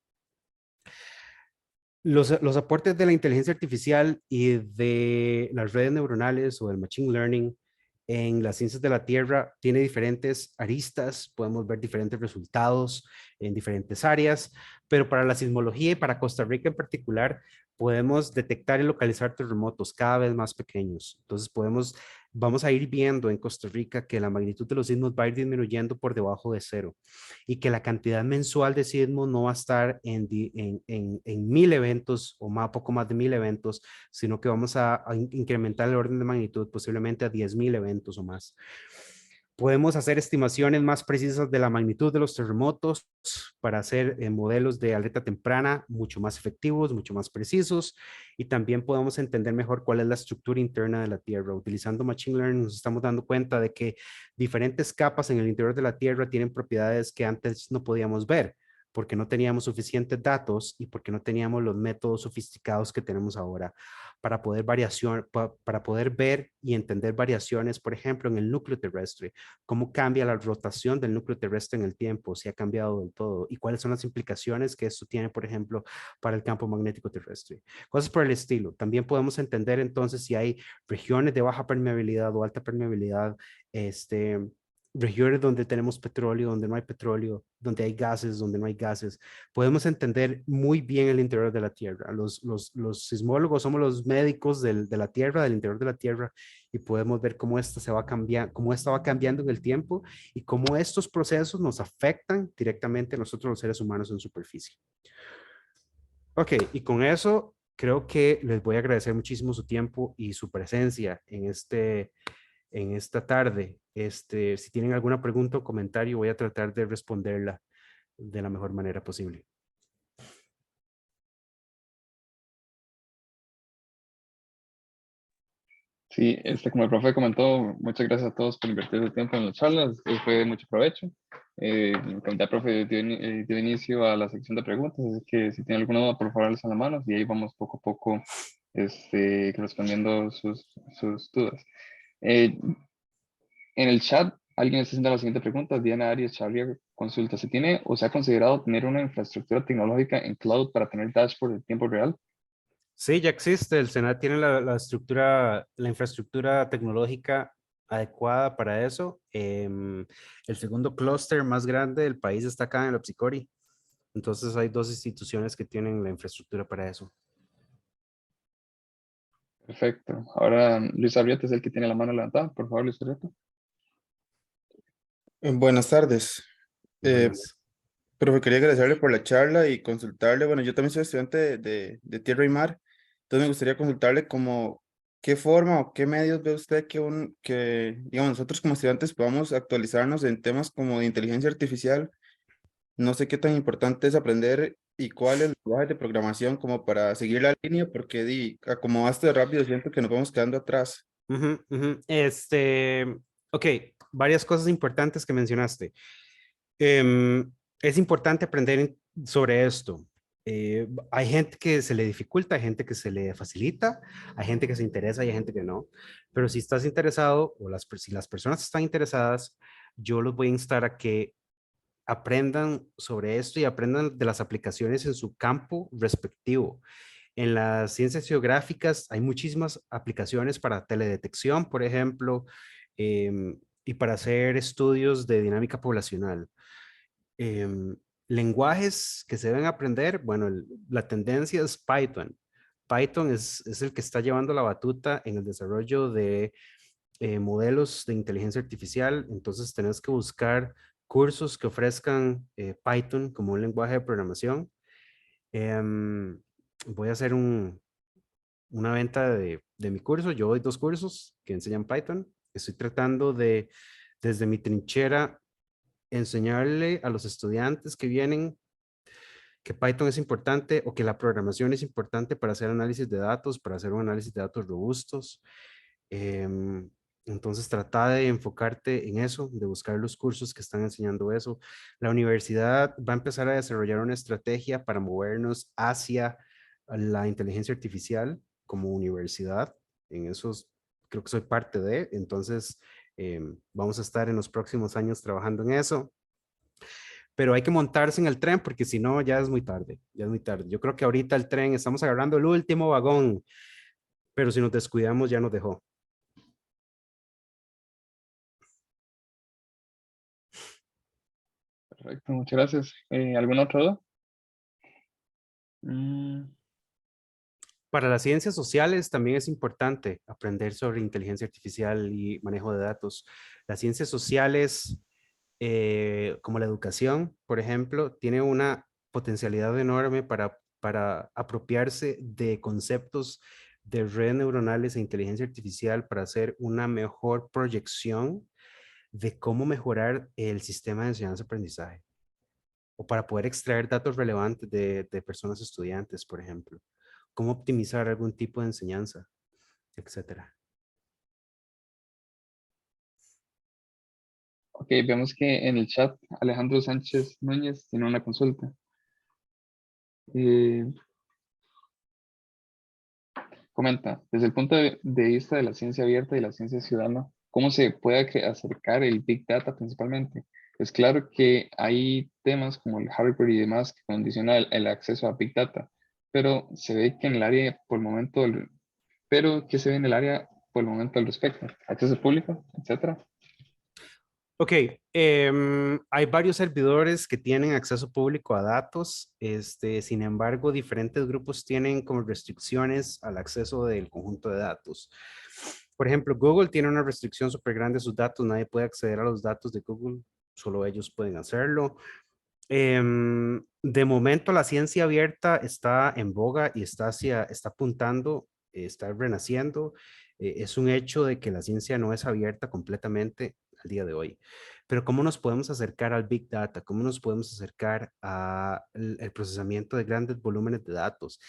los aportes de la inteligencia artificial y de las redes neuronales o del machine learning en las ciencias de la Tierra tiene diferentes aristas, podemos ver diferentes resultados en diferentes áreas, pero para la sismología y para Costa Rica en particular, podemos detectar y localizar terremotos cada vez más pequeños. Entonces podemos vamos a ir viendo en Costa Rica que la magnitud de los sismos va a ir disminuyendo por debajo de cero y que la cantidad mensual de sismos no va a estar en 1000 eventos o más, poco más de 1000 eventos, sino que vamos a incrementar el orden de magnitud posiblemente a 10.000 eventos o más. Podemos hacer estimaciones más precisas de la magnitud de los terremotos para hacer modelos de alerta temprana mucho más efectivos, mucho más precisos, y también podemos entender mejor cuál es la estructura interna de la Tierra. Utilizando Machine Learning nos estamos dando cuenta de que diferentes capas en el interior de la Tierra tienen propiedades que antes no podíamos ver porque no teníamos suficientes datos y porque no teníamos los métodos sofisticados que tenemos ahora para poder ver y entender variaciones, por ejemplo, en el núcleo terrestre, cómo cambia la rotación del núcleo terrestre en el tiempo, si ha cambiado del todo, y cuáles son las implicaciones que esto tiene, por ejemplo, para el campo magnético terrestre. Cosas por el estilo. También podemos entender entonces si hay regiones de baja permeabilidad o alta permeabilidad, regiones donde tenemos petróleo, donde no hay petróleo, donde hay gases, donde no hay gases. Podemos entender muy bien el interior de la Tierra. Los sismólogos somos los médicos de la Tierra, del interior de la Tierra, y podemos ver cómo esta se va cambiando, cómo esta va cambiando en el tiempo y cómo estos procesos nos afectan directamente a nosotros los seres humanos en superficie. Ok, y con eso creo que les voy a agradecer muchísimo su tiempo y su presencia en esta tarde. Si tienen alguna pregunta o comentario, voy a tratar de responderla de la mejor manera posible. Sí, como el profe comentó, muchas gracias a todos por invertir su tiempo en las charlas, fue de mucho provecho. Como ya el profe dio inicio a la sección de preguntas, así que si tienen alguna duda, por favor, alzan la mano y ahí vamos poco a poco respondiendo sus dudas. Eh, en el chat, alguien está haciendo la siguiente pregunta, Diana Arias Charlia consulta, ¿se tiene o se ha considerado tener una infraestructura tecnológica en cloud para tener dashboard en tiempo real? Sí, ya existe. El Senat tiene la estructura, la infraestructura tecnológica adecuada para eso. El segundo clúster más grande del país está acá en el Opsicori. Entonces hay dos instituciones que tienen la infraestructura para eso. Perfecto. Ahora Luis Arrieta es el que tiene la mano levantada. Por favor, Luis Arrieta. Buenas tardes. Buenas. Profe, quería agradecerle por la charla y consultarle. Bueno, yo también soy estudiante de Tierra y Mar, entonces me gustaría consultarle como qué forma o qué medios ve usted que digamos, nosotros como estudiantes podamos actualizarnos en temas como de inteligencia artificial. No sé qué tan importante es aprender y cuál es el lenguaje de programación como para seguir la línea, porque a como va esto de rápido, siento que nos vamos quedando atrás. Ujú, ujú. Ok, varias cosas importantes que mencionaste. Es importante aprender sobre esto. Hay gente que se le dificulta, hay gente que se le facilita, hay gente que se interesa y hay gente que no. Pero si estás interesado o si las personas están interesadas, yo los voy a instar a que aprendan sobre esto y aprendan de las aplicaciones en su campo respectivo. En las ciencias geográficas hay muchísimas aplicaciones para teledetección, por ejemplo, y para hacer estudios de dinámica poblacional. Em, Lenguajes que se deben aprender, bueno, la tendencia es Python. Python es el que está llevando la batuta en el desarrollo de modelos de inteligencia artificial, entonces tenés que buscar cursos que ofrezcan Python como un lenguaje de programación. Em, Voy a hacer una venta de mi curso. Yo doy 2 cursos que enseñan Python. Estoy tratando de, desde mi trinchera, enseñarle a los estudiantes que vienen que Python es importante o que la programación es importante para hacer análisis de datos, para hacer un análisis de datos robustos. Em, entonces trata de enfocarte en eso, de buscar los cursos que están enseñando eso. La universidad va a empezar a desarrollar una estrategia para movernos hacia la inteligencia artificial como universidad. En eso creo que soy parte de, entonces vamos a estar en los próximos años trabajando en eso. Pero hay que montarse en el tren porque si no ya es muy tarde, ya es muy tarde. Yo creo que ahorita el tren estamos agarrando el último vagón, pero si nos descuidamos ya nos dejó. Perfecto, muchas gracias. ¿Alguna otra duda? Para las ciencias sociales también es importante aprender sobre inteligencia artificial y manejo de datos. Las ciencias sociales, como la educación, por ejemplo, tiene una potencialidad enorme para apropiarse de conceptos de redes neuronales e inteligencia artificial para hacer una mejor proyección de cómo mejorar el sistema de enseñanza-aprendizaje o para poder extraer datos relevantes de personas estudiantes, por ejemplo, cómo optimizar algún tipo de enseñanza, etcétera. Ok, vemos que en el chat Alejandro Sánchez Núñez tiene una consulta. Eh, Comenta, desde el punto de vista de la ciencia abierta y la ciencia ciudadana, ¿cómo se puede acercar el Big Data principalmente? Es claro que hay temas como el hardware y demás que condicionan el acceso a Big Data, pero se ve que en el área por el momento, pero ¿qué se ve en el área por el momento al respecto? Acceso público, etcétera. Ok, hay varios servidores que tienen acceso público a datos, sin embargo, diferentes grupos tienen como restricciones al acceso del conjunto de datos. Por ejemplo, Google tiene una restricción súper grande a sus datos, nadie puede acceder a los datos de Google, solo ellos pueden hacerlo. De momento, la ciencia abierta está en boga y está apuntando, está renaciendo. Es un hecho de que la ciencia no es abierta completamente al día de hoy. Pero ¿cómo nos podemos acercar al Big Data? ¿Cómo nos podemos acercar al el procesamiento de grandes volúmenes de datos?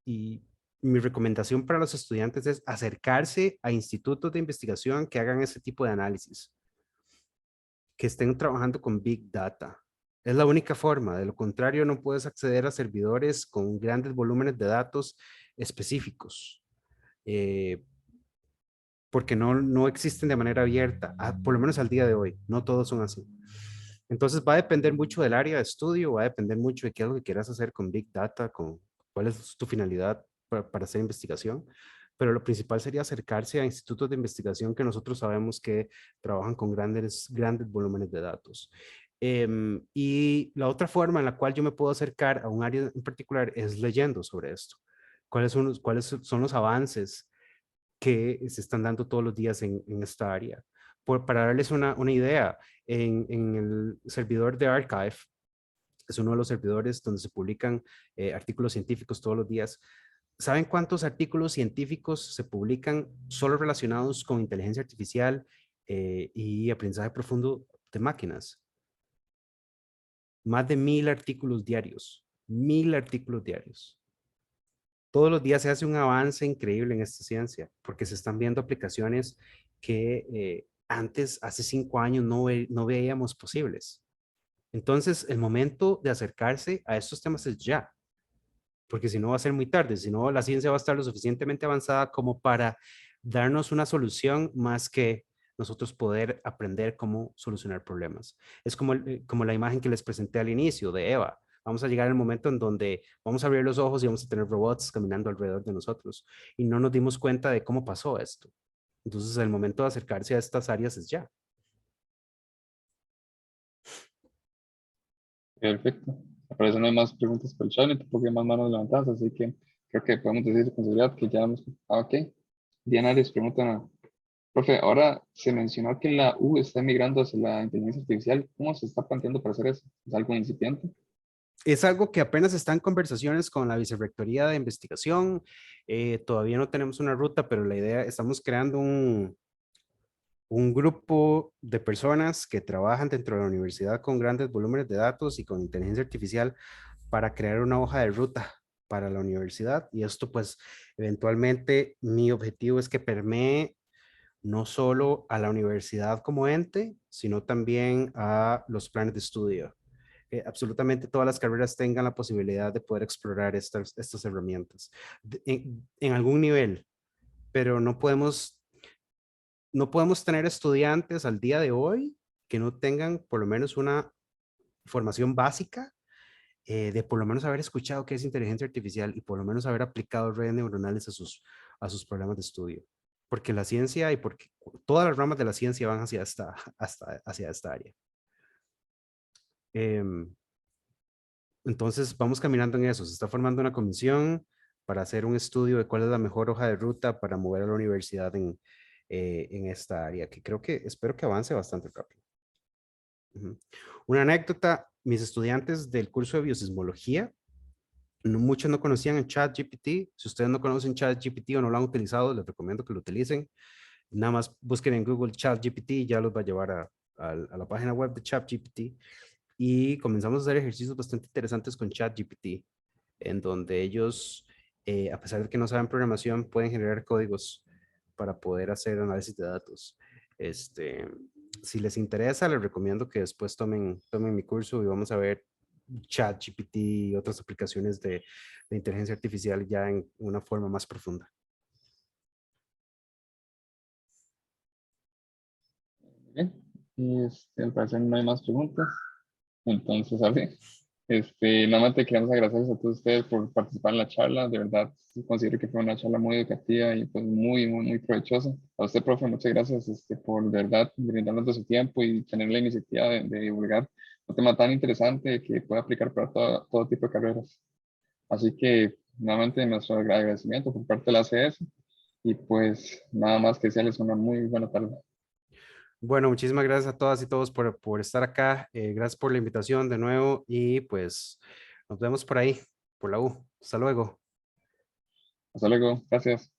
Y mi recomendación para los estudiantes es acercarse a institutos de investigación que hagan ese tipo de análisis, que estén trabajando con Big Data. Es la única forma, de lo contrario no puedes acceder a servidores con grandes volúmenes de datos específicos, porque no existen de manera abierta, por lo menos al día de hoy, no todos son así. Entonces va a depender mucho del área de estudio, va a depender mucho de qué es lo que quieras hacer con Big Data, con cuál es tu finalidad para hacer investigación, pero lo principal sería acercarse a institutos de investigación que nosotros sabemos que trabajan con grandes volúmenes de datos. Y la otra forma en la cual yo me puedo acercar a un área en particular es leyendo sobre esto. Cuáles son los avances que se están dando todos los días en esta área? Para darles una idea, en el servidor de Archive, es uno de los servidores donde se publican artículos científicos todos los días. ¿Saben cuántos artículos científicos se publican solo relacionados con inteligencia artificial y aprendizaje profundo de máquinas? Más de 1000 artículos diarios. 1000 artículos diarios. Todos los días se hace un avance increíble en esta ciencia, porque se están viendo aplicaciones que antes, hace 5 años, no veíamos posibles. Entonces, el momento de acercarse a estos temas es ya, porque si no va a ser muy tarde, si no la ciencia va a estar lo suficientemente avanzada como para darnos una solución más que nosotros poder aprender cómo solucionar problemas. Es como la imagen que les presenté al inicio de Eva. Vamos a llegar al momento en donde vamos a abrir los ojos y vamos a tener robots caminando alrededor de nosotros y no nos dimos cuenta de cómo pasó esto. Entonces, el momento de acercarse a estas áreas es ya. Perfecto. Aparece no hay más preguntas por el chat, ni tampoco hay más manos levantadas, así que creo que podemos decir con seguridad que ya hemos... Ah, ok. Diana les pregunta, profe, ahora se mencionó que la U está migrando hacia la inteligencia artificial. ¿Cómo se está planteando para hacer eso? ¿Es algo incipiente? Es algo que apenas está en conversaciones con la Vicerrectoría de Investigación. Todavía no tenemos una ruta, pero la idea, estamos creando un grupo de personas que trabajan dentro de la universidad con grandes volúmenes de datos y con inteligencia artificial para crear una hoja de ruta para la universidad. Y esto, pues, eventualmente mi objetivo es que permee no solo a la universidad como ente, sino también a los planes de estudio. Absolutamente todas las carreras tengan la posibilidad de poder explorar estas herramientas en algún nivel, pero no podemos tener estudiantes al día de hoy que no tengan por lo menos una formación básica de por lo menos haber escuchado qué es inteligencia artificial y por lo menos haber aplicado redes neuronales a sus problemas de estudio. Porque la ciencia y porque todas las ramas de la ciencia van hacia esta área. Entonces vamos caminando en eso. Se está formando una comisión para hacer un estudio de cuál es la mejor hoja de ruta para mover a la universidad en esta área, que espero que avance bastante rápido. Una anécdota, mis estudiantes del curso de biosismología, muchos no conocían el ChatGPT. Si ustedes no conocen ChatGPT o no lo han utilizado, les recomiendo que lo utilicen. Nada más busquen en Google ChatGPT y ya los va a llevar a la página web de ChatGPT. Y comenzamos a hacer ejercicios bastante interesantes con ChatGPT, en donde ellos, a pesar de que no saben programación, pueden generar códigos para poder hacer análisis de datos. Si les interesa, les recomiendo que después tomen mi curso y vamos a ver ChatGPT y otras aplicaciones de inteligencia artificial ya en una forma más profunda. Bien. Y al parecer no hay más preguntas. Entonces, así. Nada más te queremos agradecer a todos ustedes por participar en la charla. De verdad, considero que fue una charla muy educativa y pues muy provechosa. A usted, profe, muchas gracias por de verdad brindarnos de su tiempo y tener la iniciativa de divulgar un tema tan interesante que puede aplicar para todo tipo de carreras. Así que, nuevamente, nuestro agradecimiento por parte de la ACS y pues nada más que desearles una muy buena tarde. Bueno, muchísimas gracias a todas y todos por estar acá. Gracias por la invitación de nuevo y pues nos vemos por ahí, por la U. Hasta luego. Hasta luego. Gracias.